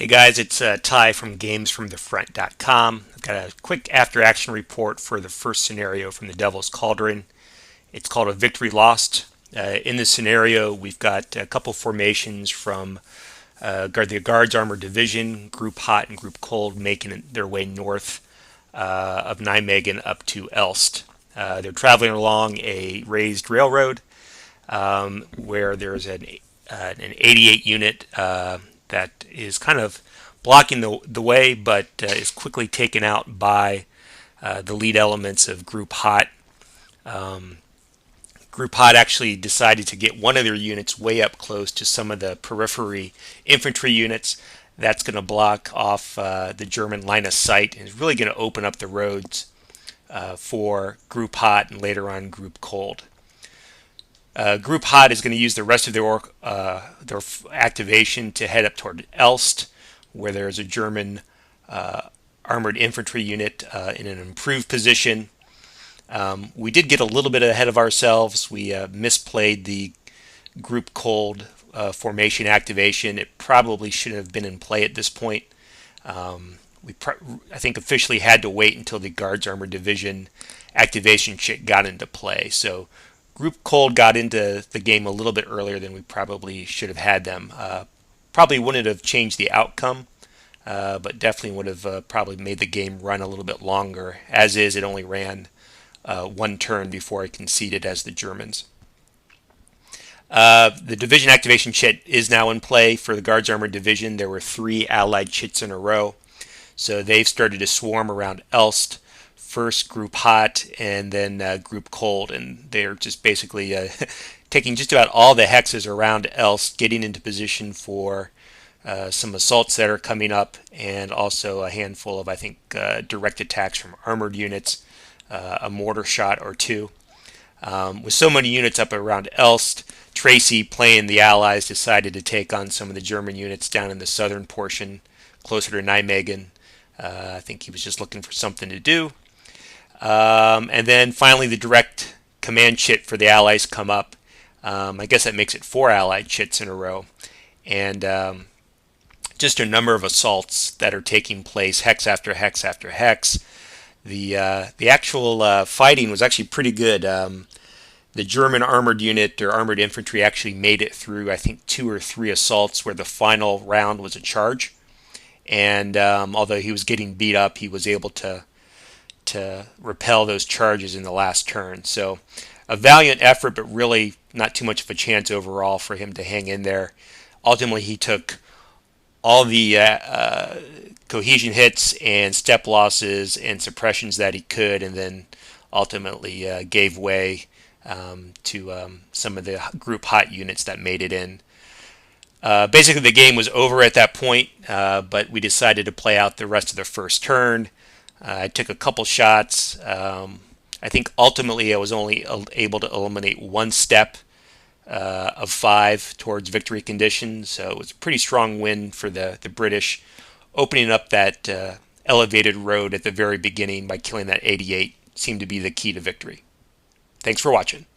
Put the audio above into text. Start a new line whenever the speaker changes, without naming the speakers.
Hey guys, it's Ty from GamesFromTheFront.com. I've got a quick after-action report for the first scenario from the Devil's Cauldron. It's called a victory lost. In this scenario, we've got a couple formations from the Guards Armored Division, Group Hot and Group Cold, making their way north of Nijmegen up to Elst. They're traveling along a raised railroad where there's an 88 unit that is kind of blocking the way, but is quickly taken out by the lead elements of Group Hot. Group Hot actually decided to get one of their units way up close to some of the periphery infantry units. That's going to block off the German line of sight and is really going to open up the roads for Group Hot and later on Group Cold. Group Hot is going to use the rest of their activation to head up toward Elst, where there's a German armored infantry unit in an improved position. We did get a little bit ahead of ourselves. We misplayed the Group Cold formation activation. It probably shouldn't have been in play at this point. I think officially had to wait until the Guards Armored Division activation chit got into play. So Group Cold got into the game a little bit earlier than we probably should have had them. Probably wouldn't have changed the outcome, but definitely would have probably made the game run a little bit longer. As is, it only ran one turn before it conceded as the Germans. The division activation chit is now in play for the Guards Armored Division. There were 3 allied chits in a row, so they've started to swarm around Elst. First Group Hot and then Group Cold, and they're just basically taking just about all the hexes around Elst, getting into position for some assaults that are coming up, and also a handful of, I think, direct attacks from armored units, a mortar shot or two. With so many units up around Elst, Tracy, playing the Allies, decided to take on some of the German units down in the southern portion, closer to Nijmegen. I think he was just looking for something to do. And then finally the direct command chit for the Allies come up. I guess that makes it 4 Allied chits in a row. And just a number of assaults that are taking place, hex after hex after hex. The actual fighting was actually pretty good. The German armored unit or armored infantry actually made it through, I think, 2 or 3 assaults where the final round was a charge. And although he was getting beat up, he was able to repel those charges in the last turn. So a valiant effort, but really not too much of a chance overall for him to hang in there. Ultimately, he took all the cohesion hits and step losses and suppressions that he could, and then ultimately gave way to some of the Group Hot units that made it in. Basically, the game was over at that point, but we decided to play out the rest of the first turn. I took a couple shots. I think ultimately I was only able to eliminate 1 step of 5 towards victory condition, so it was a pretty strong win for the British, opening up that elevated road at the very beginning by killing that 88 seemed to be the key to victory. Thanks for watching.